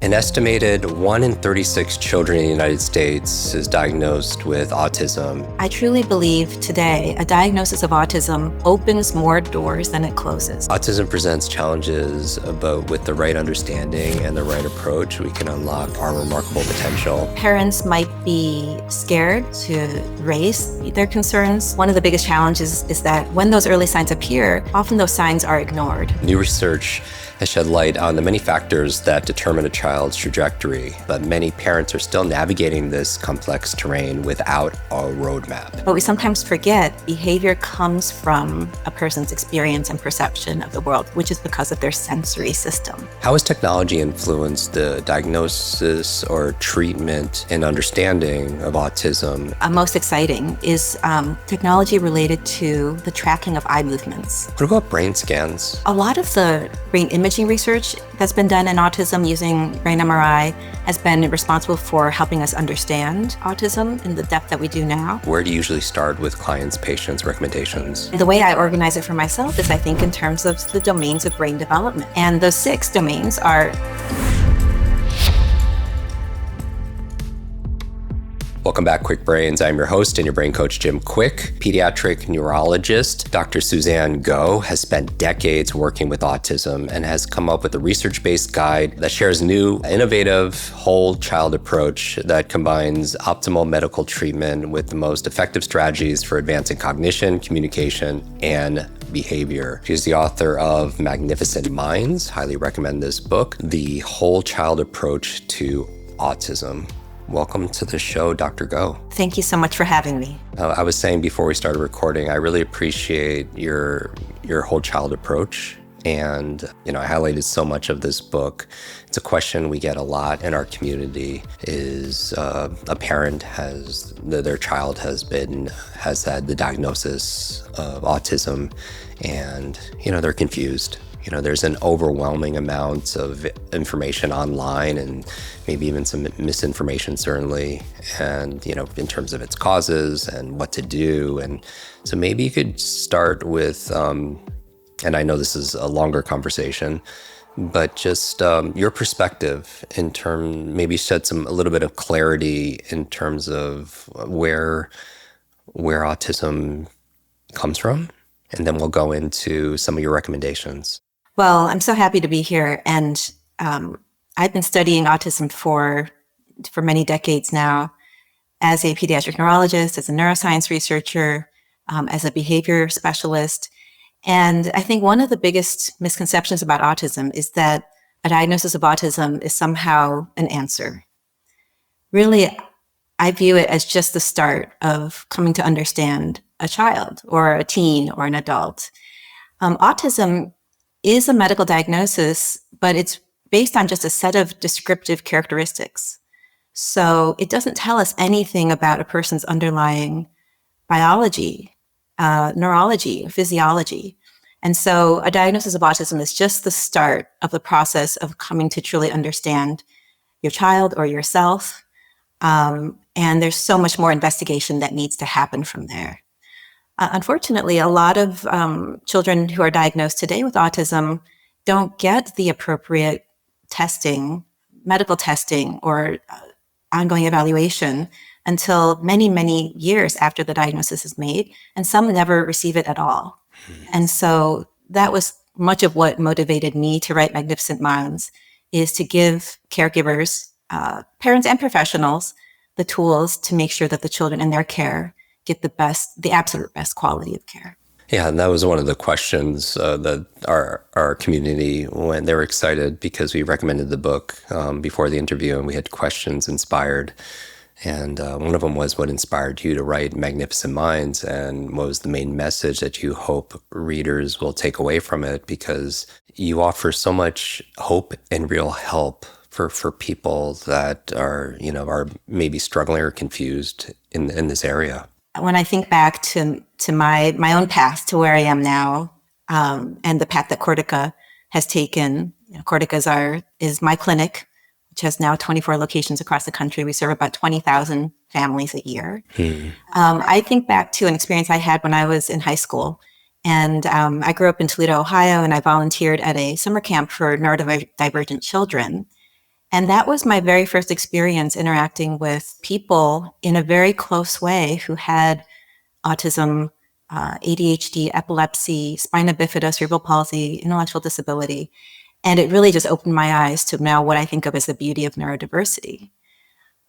An estimated 1 in 36 children in the United States is diagnosed with autism. I truly believe today a diagnosis of autism opens more doors than it closes. Autism presents challenges, but with the right understanding and the right approach, we can unlock our remarkable potential. Parents might be scared to raise their concerns. One of the biggest challenges is that when those early signs appear, often those signs are ignored. New research has shed light on the many factors that determine a child's trajectory, but many parents are still navigating this complex terrain without a roadmap. But we sometimes forget behavior comes from a person's experience and perception of the world, which is because of their sensory system. How has technology influenced the diagnosis or treatment and understanding of autism? Most exciting is technology related to the tracking of eye movements. What about brain scans? A lot of the brain imaging research that's been done in autism using brain MRI has been responsible for helping us understand autism in the depth that we do now. Where do you usually start with clients, patients, recommendations? The way I organize it for myself is I think in terms of the domains of brain development. And those 6 domains are... Welcome back, Kwik Brains. I'm your host and your brain coach, Jim Kwik. Pediatric neurologist Dr. Suzanne Goh has spent decades working with autism and has come up with a research-based guide that shares new, innovative, whole child approach that combines optimal medical treatment with the most effective strategies for advancing cognition, communication, and behavior. She's the author of Magnificent Minds. Highly recommend this book, The Whole Child Approach to Autism. Welcome to the show, Dr. Goh. Thank you so much for having me. I was saying before we started recording, I really appreciate your whole child approach. And, I highlighted so much of this book. It's a question we get a lot in our community is a parent their child has had the diagnosis of autism and, they're confused. There's an overwhelming amount of information online and maybe even some misinformation, certainly, and, in terms of its causes and what to do. And so maybe you could start with, and I know this is a longer conversation, but just your perspective maybe shed a little bit of clarity in terms of where autism comes from. And then we'll go into some of your recommendations. Well, I'm so happy to be here. And I've been studying autism for many decades now as a pediatric neurologist, as a neuroscience researcher, as a behavior specialist. And I think one of the biggest misconceptions about autism is that a diagnosis of autism is somehow an answer. Really, I view it as just the start of coming to understand a child or a teen or an adult. Autism is a medical diagnosis, but it's based on just a set of descriptive characteristics. So it doesn't tell us anything about a person's underlying biology, neurology, physiology. And so a diagnosis of autism is just the start of the process of coming to truly understand your child or yourself. And there's so much more investigation that needs to happen from there. Unfortunately, a lot of children who are diagnosed today with autism don't get the appropriate testing, medical testing, or ongoing evaluation until many, many years after the diagnosis is made, and some never receive it at all. And so that was much of what motivated me to write Magnificent Minds, is to give caregivers, parents and professionals, the tools to make sure that the children in their care get the absolute best quality of care. Yeah, and that was one of the questions that our community, when they were excited because we recommended the book before the interview and we had questions inspired. And one of them was, what inspired you to write Magnificent Minds, and what was the main message that you hope readers will take away from it? Because you offer so much hope and real help for people that are maybe struggling or confused in this area. When I think back to my own path to where I am now, and the path that Cortica has taken, Cortica is my clinic, which has now 24 locations across the country. We serve about 20,000 families a year. I think back to an experience I had when I was in high school. And I grew up in Toledo, Ohio, and I volunteered at a summer camp for neurodivergent children. And that was my very first experience interacting with people in a very close way who had autism, ADHD, epilepsy, spina bifida, cerebral palsy, intellectual disability. And it really just opened my eyes to now what I think of as the beauty of neurodiversity.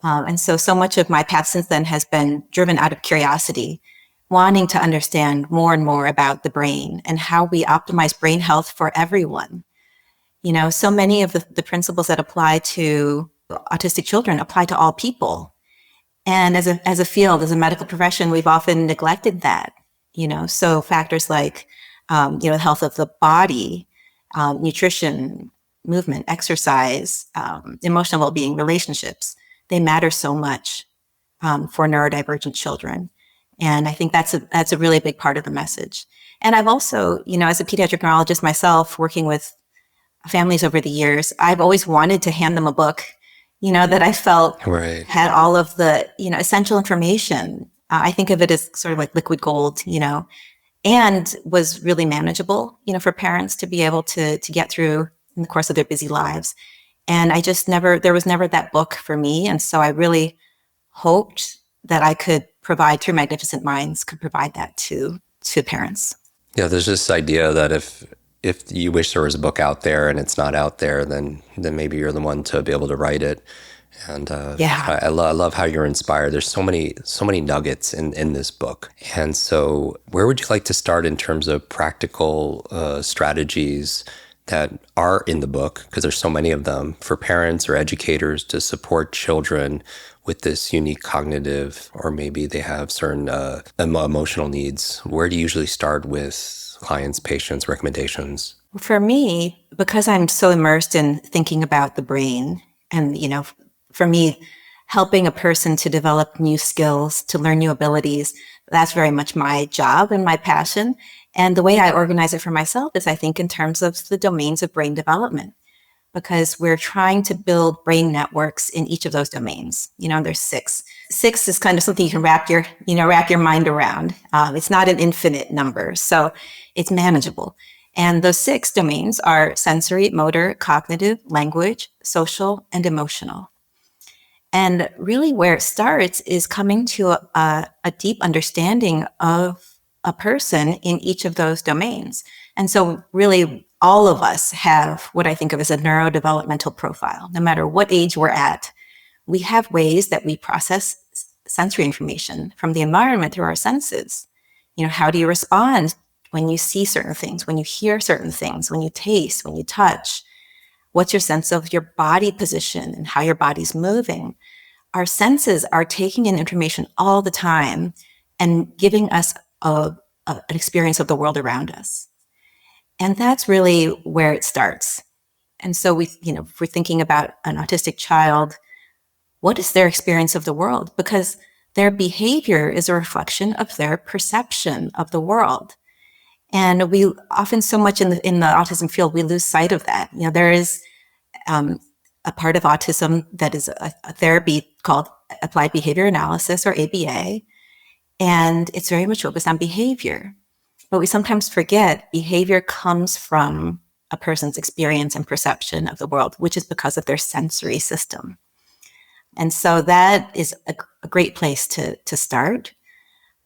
And so much of my path since then has been driven out of curiosity, wanting to understand more and more about the brain and how we optimize brain health for everyone. So many of the principles that apply to autistic children apply to all people. And as a field, as a medical profession, we've often neglected that. So factors like, the health of the body, nutrition, movement, exercise, emotional well-being, relationships, they matter so much for neurodivergent children. And I think that's a really big part of the message. And I've also, as a pediatric neurologist myself, working with families over the years, I've always wanted to hand them a book, that I felt had all of the, essential information. I think of it as sort of like liquid gold, and was really manageable, for parents to be able to get through in the course of their busy lives. And there was never that book for me. And so I really hoped that I could provide, through Magnificent Minds, could provide that to parents. Yeah, there's this idea that if you wish there was a book out there and it's not out there, then maybe you're the one to be able to write it. And I love how you're inspired. There's so many nuggets in this book. And so where would you like to start in terms of practical strategies that are in the book, because there's so many of them, for parents or educators to support children with this unique cognitive, or maybe they have certain emotional needs? Where do you usually start with clients, patients, recommendations? For me, because I'm so immersed in thinking about the brain and, for me, helping a person to develop new skills, to learn new abilities, that's very much my job and my passion. And the way I organize it for myself is I think in terms of the domains of brain development, because we're trying to build brain networks in each of those domains. There's 6. 6 is kind of something you can wrap your mind around. It's not an infinite number, so it's manageable. And those 6 domains are sensory, motor, cognitive, language, social, and emotional. And really where it starts is coming to a deep understanding of a person in each of those domains. And so really all of us have what I think of as a neurodevelopmental profile. No matter what age we're at, we have ways that we process sensory information from the environment through our senses. How do you respond when you see certain things, when you hear certain things, when you taste, when you touch? What's your sense of your body position and how your body's moving? Our senses are taking in information all the time and giving us an experience of the world around us. And that's really where it starts. And so if we're thinking about an autistic child, what is their experience of the world? Because their behavior is a reflection of their perception of the world. And we often, so much in the autism field, we lose sight of that. There is a part of autism that is a therapy called applied behavior analysis, or ABA. And it's very much focused on behavior. But we sometimes forget behavior comes from a person's experience and perception of the world, which is because of their sensory system. And so that is a great place to start.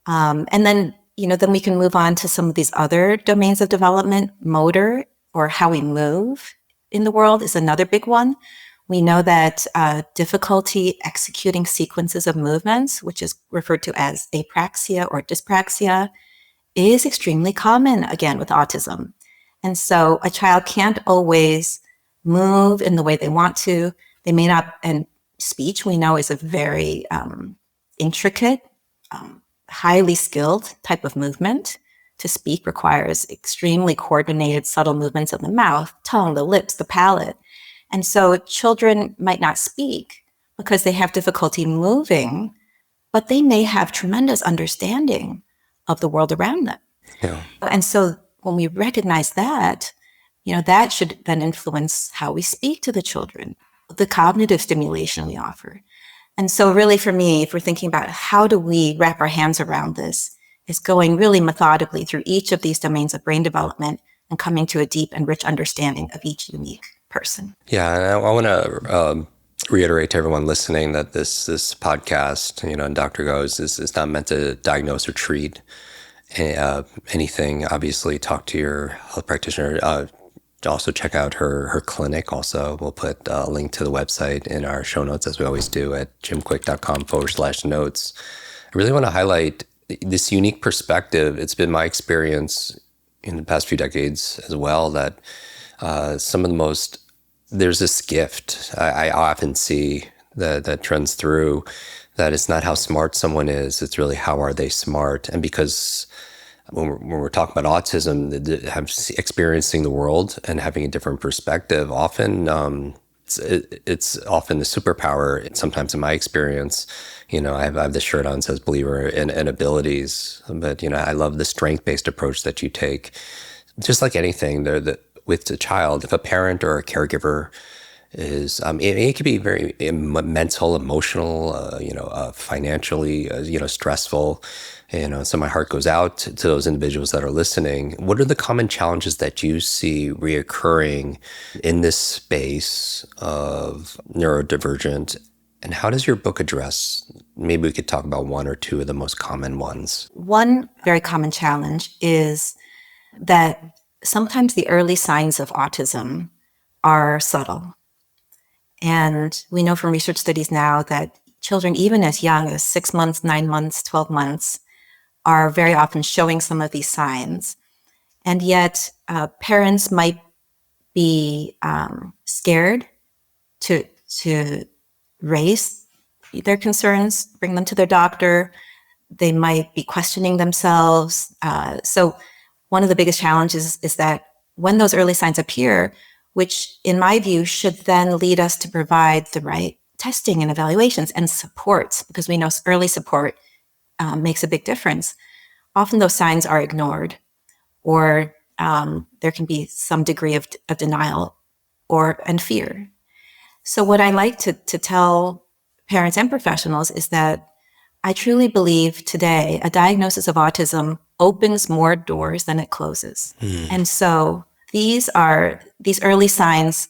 And then, then we can move on to some of these other domains of development. Motor, or how we move in the world, is another big one. We know that difficulty executing sequences of movements, which is referred to as apraxia or dyspraxia, is extremely common, again, with autism. And so a child can't always move in the way they want to. They may not, and speech, we know, is a very intricate, highly skilled type of movement. To speak requires extremely coordinated, subtle movements of the mouth, tongue, the lips, the palate. And so children might not speak because they have difficulty moving, but they may have tremendous understanding of the world around them. Yeah. And so when we recognize that, that should then influence how we speak to the children, the cognitive stimulation we offer. And so really for me, if we're thinking about how do we wrap our hands around this, is going really methodically through each of these domains of brain development and coming to a deep and rich understanding of each unique person. Yeah, and I want to reiterate to everyone listening that this podcast, and Dr. Goes is not meant to diagnose or treat anything. Obviously, talk to your health practitioner. Also, check out her clinic. Also, we'll put a link to the website in our show notes, as we always do, at jimkwik.com/notes. I really want to highlight this unique perspective. It's been my experience in the past few decades as well that some of the most, there's this gift I often see that trends through, that it's not how smart someone is, it's really how are they smart. And because when we're talking about autism, experiencing the world and having a different perspective, often it's often the superpower. Sometimes in my experience, I have this shirt on that says believer in abilities, but I love the strength-based approach that you take. Just like anything, with a child, if a parent or a caregiver is, it could be very mental, emotional, financially, stressful. So my heart goes out to those individuals that are listening. What are the common challenges that you see reoccurring in this space of neurodivergent? And how does your book address, maybe we could talk about one or two of the most common ones. One very common challenge is that sometimes the early signs of autism are subtle. And we know from research studies now that children, even as young as 6 months, 9 months, 12 months, are very often showing some of these signs. And yet parents might be scared to raise their concerns, bring them to their doctor. They might be questioning themselves. So one of the biggest challenges is that when those early signs appear, which in my view should then lead us to provide the right testing and evaluations and supports, because we know early support makes a big difference. Often those signs are ignored, or there can be some degree of denial and fear. So what I like to tell parents and professionals is that I truly believe today a diagnosis of autism opens more doors than it closes. And so these early signs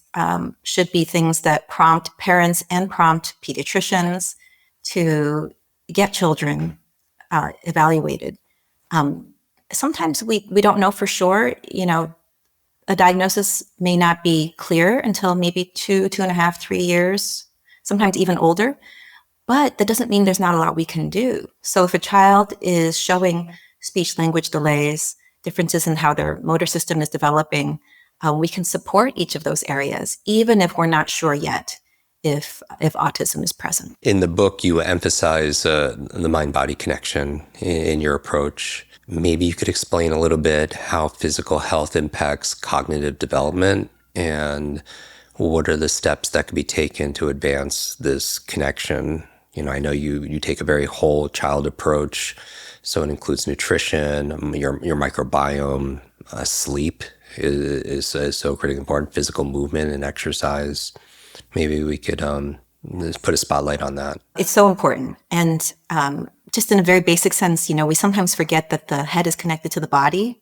should be things that prompt parents and prompt pediatricians to get children evaluated. Sometimes we don't know for sure. A diagnosis may not be clear until maybe 2.5, 3 years, sometimes even older. But that doesn't mean there's not a lot we can do. So if a child is showing speech language delays, differences in how their motor system is developing, we can support each of those areas, even if we're not sure yet if autism is present. In the book, you emphasize the mind-body connection in your approach. Maybe you could explain a little bit how physical health impacts cognitive development, and what are the steps that can be taken to advance this connection. I know you take a very whole child approach, so it includes nutrition, your microbiome, sleep is so critically important, physical movement and exercise. Maybe we could just put a spotlight on that. It's so important. And just in a very basic sense, we sometimes forget that the head is connected to the body.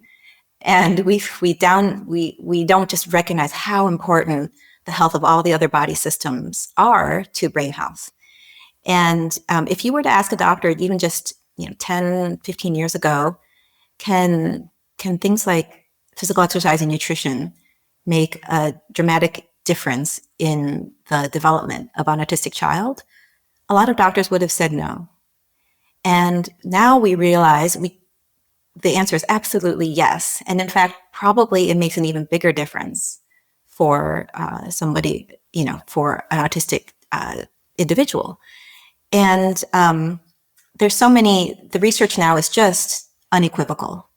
And we don't just recognize how important the health of all the other body systems are to brain health. And if you were to ask a doctor, even just 10, 15 years ago, can things like physical exercise and nutrition make a dramatic difference in the development of an autistic child? A lot of doctors would have said no. And now we realize the answer is absolutely yes. And in fact, probably it makes an even bigger difference for somebody, for an autistic individual. And there's so many, the research now is just unequivocal,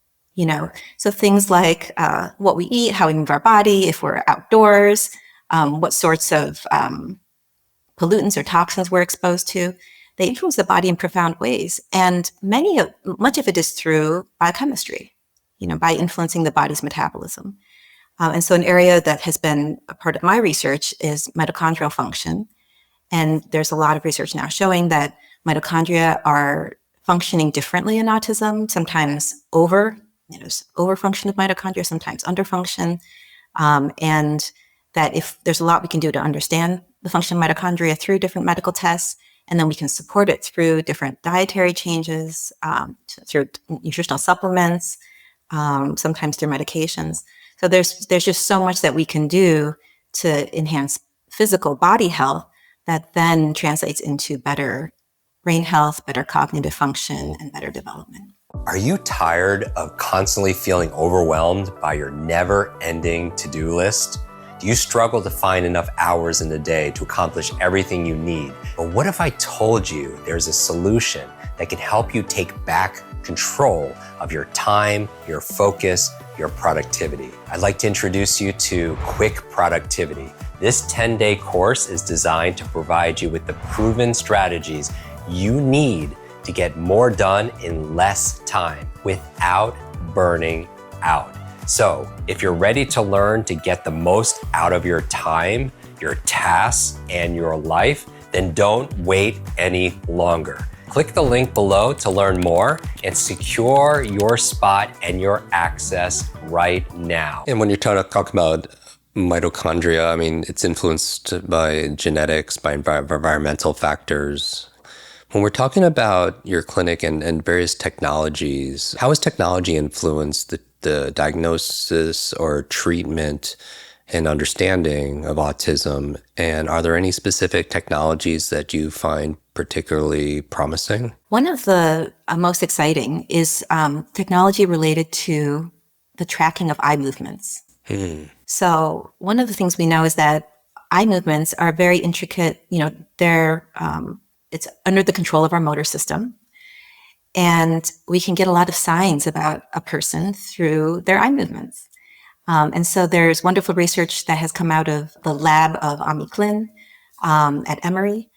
So things like what we eat, how we move our body, if we're outdoors, what sorts of pollutants or toxins we're exposed to, they influence the body in profound ways. And much of it is through biochemistry, by influencing the body's metabolism. And so an area that has been a part of my research is mitochondrial function. And there's a lot of research now showing that mitochondria are functioning differently in autism, sometimes overfunction of mitochondria, sometimes underfunction. And that if there's a lot we can do to understand the function of mitochondria through different medical tests, and then we can support it through different dietary changes, through nutritional supplements, sometimes through medications. So there's just so much that we can do to enhance physical body health that then translates into better brain health, better cognitive function, and better development. Are you tired of constantly feeling overwhelmed by your never-ending to-do list? Do you struggle to find enough hours in the day to accomplish everything you need? But what if I told you there's a solution that can help you take back control of your time, your focus, your productivity? I'd like to introduce you to Kwik Productivity. This 10-day course is designed to provide you with the proven strategies you need to get more done in less time without burning out. So if you're ready to learn to get the most out of your time, your tasks, and your life, then don't wait any longer. Click the link below to learn more and secure your spot and your access right now. And when you're talking about mitochondria, I mean, it's influenced by genetics, by environmental factors. When we're talking about your clinic and various technologies, how has technology influenced the diagnosis or treatment and understanding of autism? And are there any specific technologies that you find particularly promising? One of the most exciting is technology related to the tracking of eye movements. So one of the things we know is that eye movements are very intricate. It's under the control of our motor system. And we can get a lot of signs about a person through their eye movements. And so there's wonderful research that has come out of the lab of Ami Klin at Emory.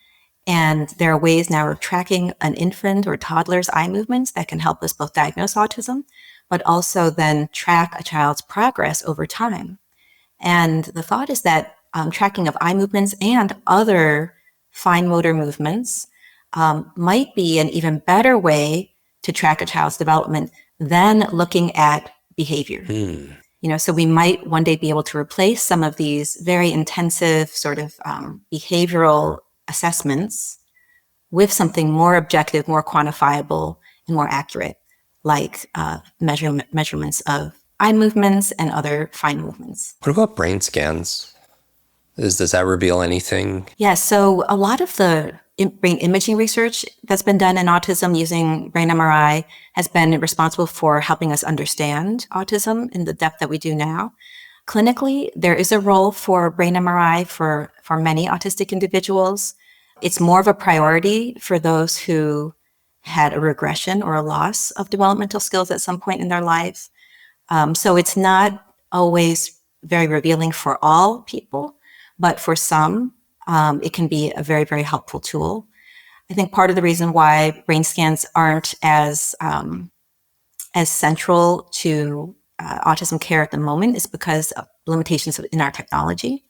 And there are ways now of tracking an infant or toddler's eye movements that can help us both diagnose autism, but also then track a child's progress over time. And the thought is that tracking of eye movements and other fine motor movements might be an even better way to track a child's development than looking at behavior. So we might one day be able to replace some of these very intensive sort of behavioral assessments with something more objective, more quantifiable, and more accurate, like measurements of eye movements and other fine movements. What about brain scans? Does that reveal anything? Yeah, so a lot of the brain imaging research that's been done in autism using brain MRI has been responsible for helping us understand autism in the depth that we do now. Clinically, there is a role for brain MRI for many autistic individuals. It's more of a priority for those who had a regression or a loss of developmental skills at some point in their lives. So it's not always very revealing for all people, but for some, it can be a very, very helpful tool. I think part of the reason why brain scans aren't as central to autism care at the moment is because of limitations in our technology.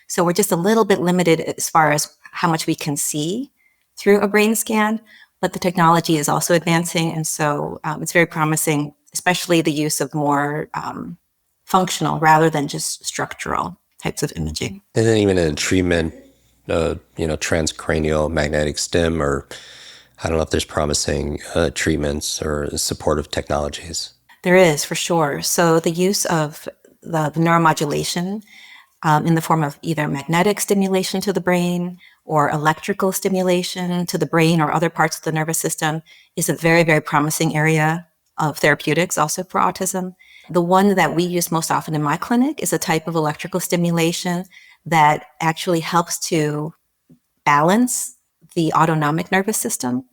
So we're just a little bit limited as far as how much we can see through a brain scan, but the technology is also advancing. And so it's very promising, especially the use of more functional rather than just structural types of imaging. And then even in treatment, transcranial magnetic stim, or I don't know if there's promising treatments or supportive technologies. There is, for sure. So the use of the neuromodulation in the form of either magnetic stimulation to the brain or electrical stimulation to the brain or other parts of the nervous system is a very, very promising area of therapeutics also for autism. The one that we use most often in my clinic is a type of electrical stimulation that actually helps to balance the autonomic nervous system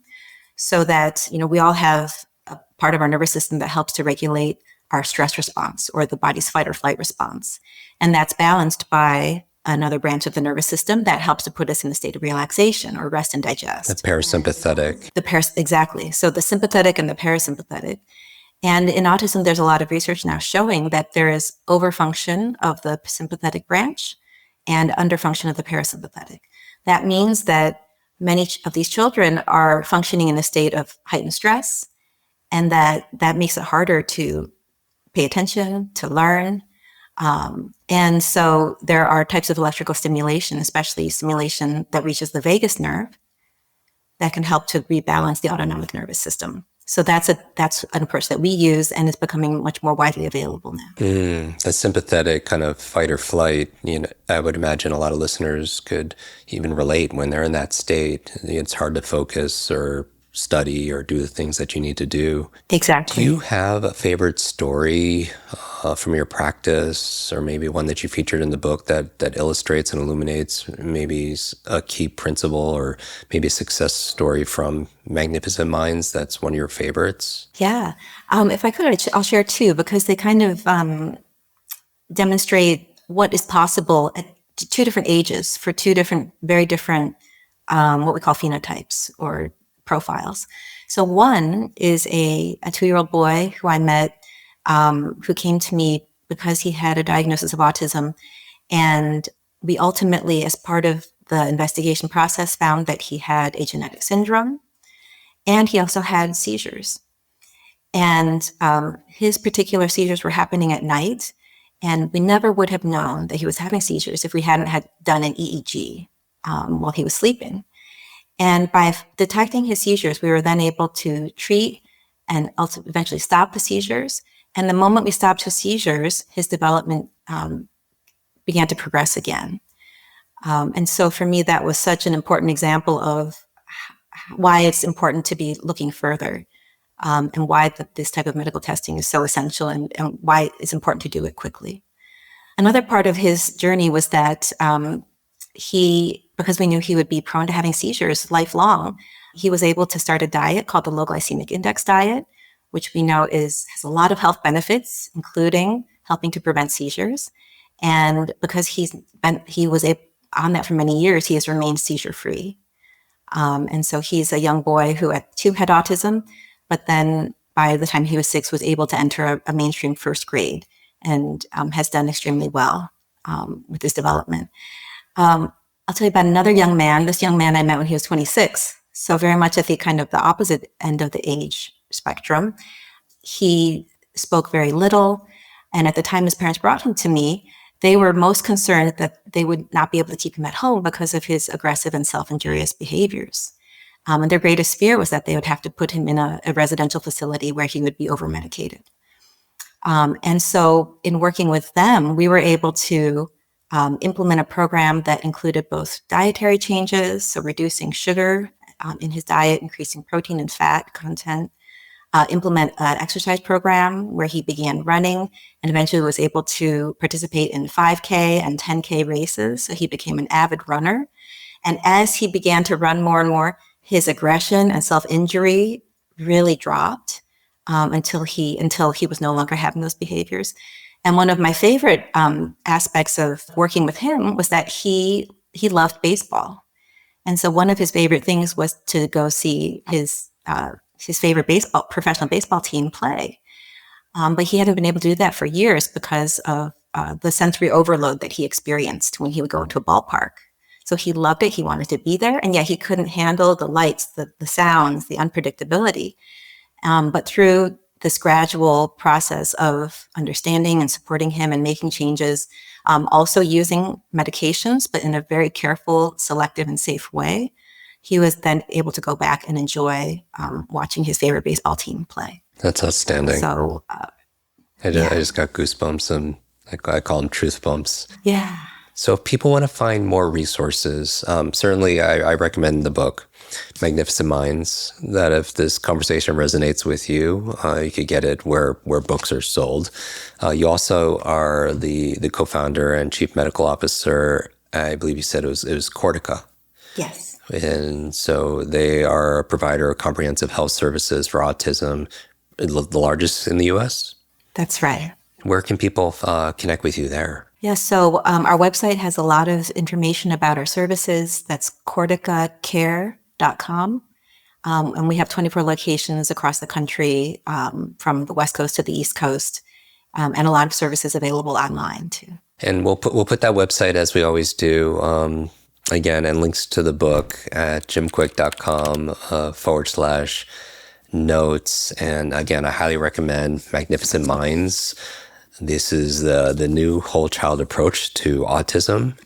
so that, we all have a part of our nervous system that helps to regulate our stress response or the body's fight or flight response. And that's balanced by another branch of the nervous system that helps to put us in a state of relaxation or rest and digest. The parasympathetic. Exactly. So the sympathetic and the parasympathetic. And in autism, there's a lot of research now showing that there is overfunction of the sympathetic branch and underfunction of the parasympathetic. That means that many of these children are functioning in a state of heightened stress, and that makes it harder to pay attention, to learn. And so there are types of electrical stimulation, especially stimulation that reaches the vagus nerve, that can help to rebalance the autonomic nervous system. So that's an approach that we use, and is becoming much more widely available now. A sympathetic kind of fight or flight, I would imagine a lot of listeners could even relate when they're in that state. It's hard to focus or study or do the things that you need to do. Do Exactly. you have a favorite story from your practice, or maybe one that you featured in the book that illustrates and illuminates maybe a key principle, or maybe a success story from Magnificent Minds that's one of your favorites? Yeah. If I could, I'll share two, because they kind of demonstrate what is possible at two different ages for two different, very different, what we call phenotypes or profiles. So one is a 2-year-old boy who I met, who came to me because he had a diagnosis of autism. And we ultimately, as part of the investigation process, found that he had a genetic syndrome, and he also had seizures. And his particular seizures were happening at night. And we never would have known that he was having seizures if we hadn't had done an EEG while he was sleeping. And by detecting his seizures, we were then able to treat and also eventually stop the seizures. And the moment we stopped his seizures, his development began to progress again. And so for me, that was such an important example of why it's important to be looking further, and why this type of medical testing is so essential, and why it's important to do it quickly. Another part of his journey was that because we knew he would be prone to having seizures lifelong, he was able to start a diet called the low glycemic index diet, which we know has a lot of health benefits, including helping to prevent seizures. And because he was on that for many years, he has remained seizure-free. And so he's a young boy who at 2 had autism, but then by the time he was 6 was able to enter a mainstream first grade, and has done extremely well with his development. I'll tell you about another young man. This young man I met when he was 26, so very much at the kind of the opposite end of the age spectrum. He spoke very little, and at the time his parents brought him to me, they were most concerned that they would not be able to keep him at home because of his aggressive and self-injurious behaviors. And their greatest fear was that they would have to put him in a residential facility where he would be over-medicated. And so in working with them, we were able to implement a program that included both dietary changes, so reducing sugar in his diet, increasing protein and fat content, implement an exercise program where he began running and eventually was able to participate in 5K and 10K races. So he became an avid runner. And as he began to run more and more, his aggression and self-injury really dropped until he was no longer having those behaviors. And one of my favorite aspects of working with him was that he loved baseball. And so one of his favorite things was to go see his favorite professional baseball team play. But he hadn't been able to do that for years because of the sensory overload that he experienced when he would go into a ballpark. So he loved it. He wanted to be there. And yet he couldn't handle the lights, the sounds, the unpredictability. But through this gradual process of understanding and supporting him and making changes, also using medications, but in a very careful, selective, and safe way, he was then able to go back and enjoy watching his favorite baseball team play. That's outstanding. So I just got goosebumps, and I call them truth bumps. Yeah. So if people want to find more resources, certainly I recommend the book, Magnificent Minds, that if this conversation resonates with you, you could get it where books are sold. You also are the co-founder and chief medical officer, I believe you said it was Cortica. Yes. And so they are a provider of comprehensive health services for autism, the largest in the U.S.? That's right. Where can people connect with you there? Yeah, so our website has a lot of information about our services. That's corticacare.com. And we have 24 locations across the country, from the West Coast to the East Coast, and a lot of services available online too. And we'll put that website, as we always do, again, and links to the book at jimkwik.com/notes. And again, I highly recommend Magnificent Minds. This is the new whole child approach to autism.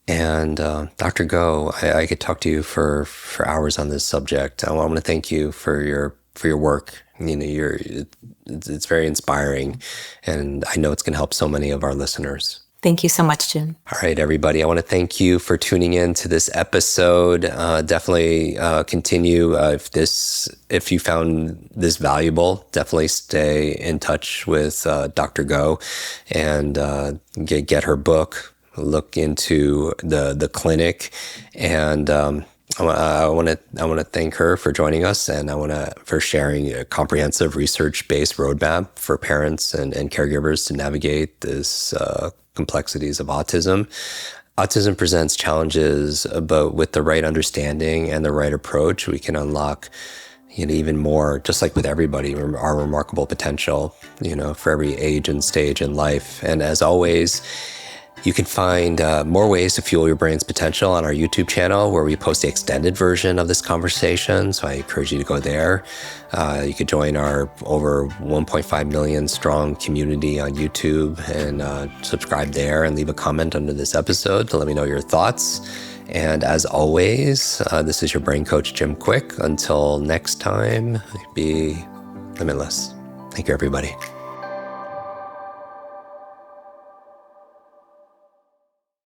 And Dr. Goh, I could talk to you for hours on this subject. I want to thank you for your work. It's very inspiring, and I know it's going to help so many of our listeners. Thank you so much, Jim. All right, everybody. I want to thank you for tuning in to this episode. Definitely continue if you found this valuable. Definitely stay in touch with Dr. Goh and get her book. Look into the clinic, and I want to thank her for joining us, and for sharing a comprehensive research-based roadmap for parents and caregivers to navigate this complexities of autism. Autism presents challenges, but with the right understanding and the right approach, we can unlock even more, just like with everybody, our remarkable potential, for every age and stage in life. And as always, you can find more ways to fuel your brain's potential on our YouTube channel, where we post the extended version of this conversation. So I encourage you to go there. You could join our over 1.5 million strong community on YouTube and subscribe there and leave a comment under this episode to let me know your thoughts. And as always, this is your brain coach, Jim Kwik. Until next time, be limitless. Thank you, everybody.